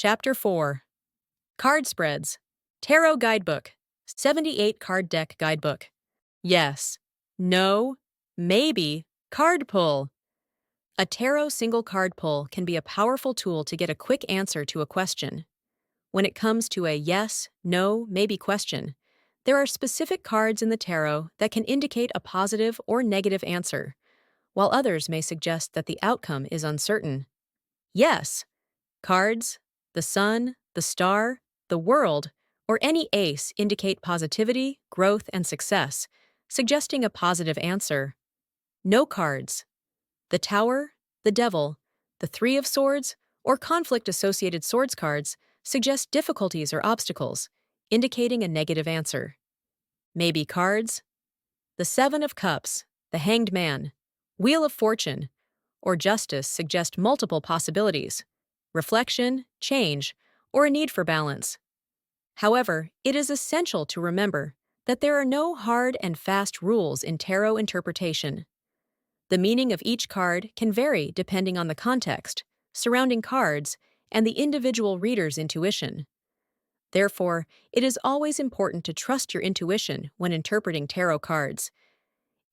Chapter 4. Card Spreads. Tarot Guidebook. 78 Card Deck Guidebook. Yes, no, maybe, card pull. A tarot single card pull can be a powerful tool to get a quick answer to a question. When it comes to a yes, no, maybe question, there are specific cards in the tarot that can indicate a positive or negative answer, while others may suggest that the outcome is uncertain. Yes, cards, the sun, the star, the world, or any ace indicate positivity, growth, and success, suggesting a positive answer. No cards. The Tower, the Devil, the Three of Swords, or conflict-associated swords cards suggest difficulties or obstacles, indicating a negative answer. Maybe cards. The Seven of Cups, the Hanged Man, Wheel of Fortune, or Justice suggest multiple possibilities, reflection, change, or a need for balance. However, it is essential to remember that there are no hard and fast rules in tarot interpretation. The meaning of each card can vary depending on the context, surrounding cards, and the individual reader's intuition. Therefore, it is always important to trust your intuition when interpreting tarot cards.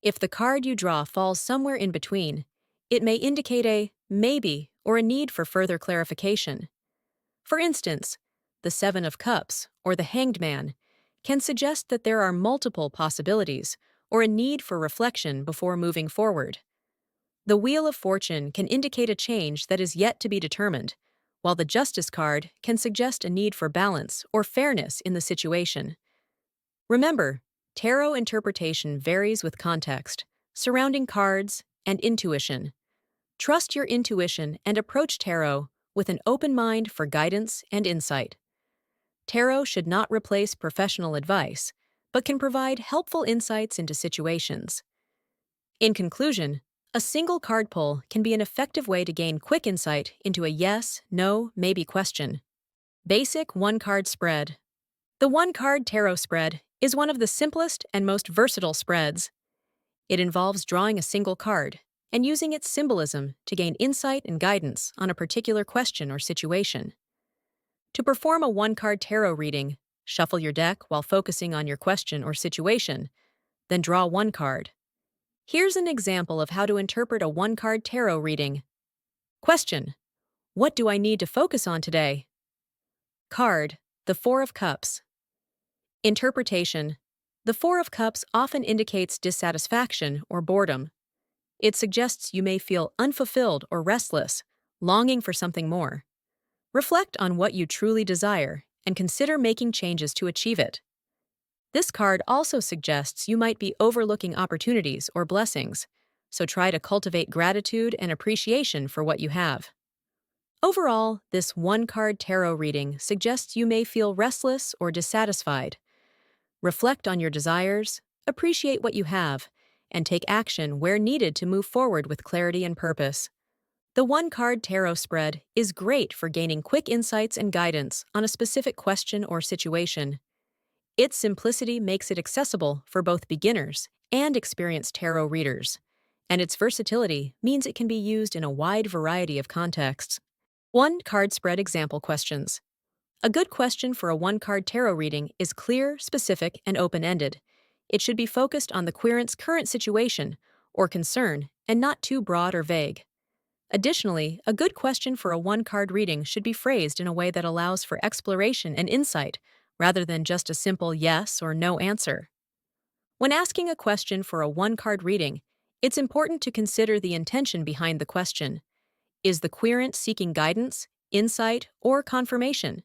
If the card you draw falls somewhere in between, it may indicate a maybe or a need for further clarification. For instance, the Seven of Cups, or the Hanged Man, can suggest that there are multiple possibilities or a need for reflection before moving forward. The Wheel of Fortune can indicate a change that is yet to be determined, while the Justice card can suggest a need for balance or fairness in the situation. Remember, tarot interpretation varies with context, surrounding cards, and intuition. Trust your intuition and approach tarot with an open mind for guidance and insight. Tarot should not replace professional advice, but can provide helpful insights into situations. In conclusion, a single card pull can be an effective way to gain quick insight into a yes, no, maybe question. Basic one-card spread. The one-card tarot spread is one of the simplest and most versatile spreads. It involves drawing a single card and using its symbolism to gain insight and guidance on a particular question or situation. To perform a one-card tarot reading, shuffle your deck while focusing on your question or situation, then draw one card. Here's an example of how to interpret a one-card tarot reading. Question: what do I need to focus on today? Card: the Four of Cups. Interpretation: the Four of Cups often indicates dissatisfaction or boredom. It suggests you may feel unfulfilled or restless, longing for something more. Reflect on what you truly desire and consider making changes to achieve it. This card also suggests you might be overlooking opportunities or blessings, so try to cultivate gratitude and appreciation for what you have. Overall, this one-card tarot reading suggests you may feel restless or dissatisfied. Reflect on your desires, appreciate what you have, and take action where needed to move forward with clarity and purpose. The one-card tarot spread is great for gaining quick insights and guidance on a specific question or situation. Its simplicity makes it accessible for both beginners and experienced tarot readers, and its versatility means it can be used in a wide variety of contexts. One-card spread example questions. A good question for a one-card tarot reading is clear, specific, and open-ended. It should be focused on the querent's current situation or concern and not too broad or vague. Additionally, a good question for a one-card reading should be phrased in a way that allows for exploration and insight, rather than just a simple yes or no answer. When asking a question for a one-card reading, it's important to consider the intention behind the question. Is the querent seeking guidance, insight, or confirmation?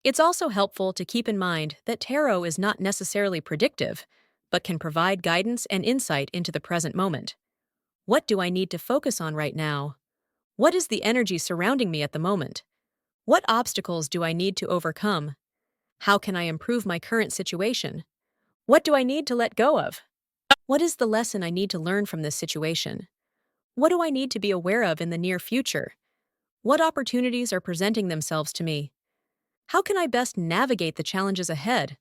It's also helpful to keep in mind that tarot is not necessarily predictive, but can provide guidance and insight into the present moment. What do I need to focus on right now? What is the energy surrounding me at the moment? What obstacles do I need to overcome? How can I improve my current situation? What do I need to let go of? What is the lesson I need to learn from this situation? What do I need to be aware of in the near future? What opportunities are presenting themselves to me? How can I best navigate the challenges ahead?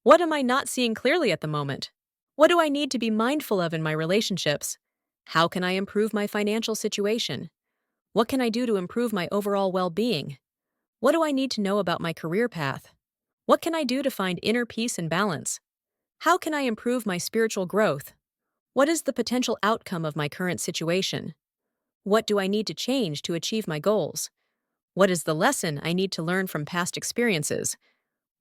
What am I not seeing clearly at the moment? What do I need to be mindful of in my relationships? How can I improve my financial situation? What can I do to improve my overall well-being? What do I need to know about my career path? What can I do to find inner peace and balance? How can I improve my spiritual growth? What is the potential outcome of my current situation? What do I need to change to achieve my goals? What is the lesson I need to learn from past experiences?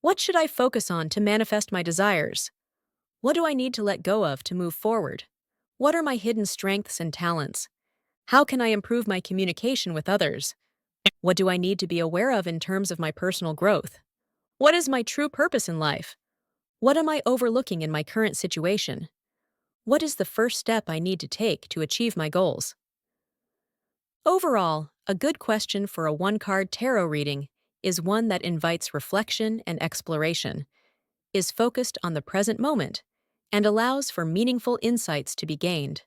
What should I focus on to manifest my desires? What do I need to let go of to move forward? What are my hidden strengths and talents? How can I improve my communication with others? What do I need to be aware of in terms of my personal growth? What is my true purpose in life? What am I overlooking in my current situation? What is the first step I need to take to achieve my goals? Overall, a good question for a one-card tarot reading is one that invites reflection and exploration, is focused on the present moment, and allows for meaningful insights to be gained.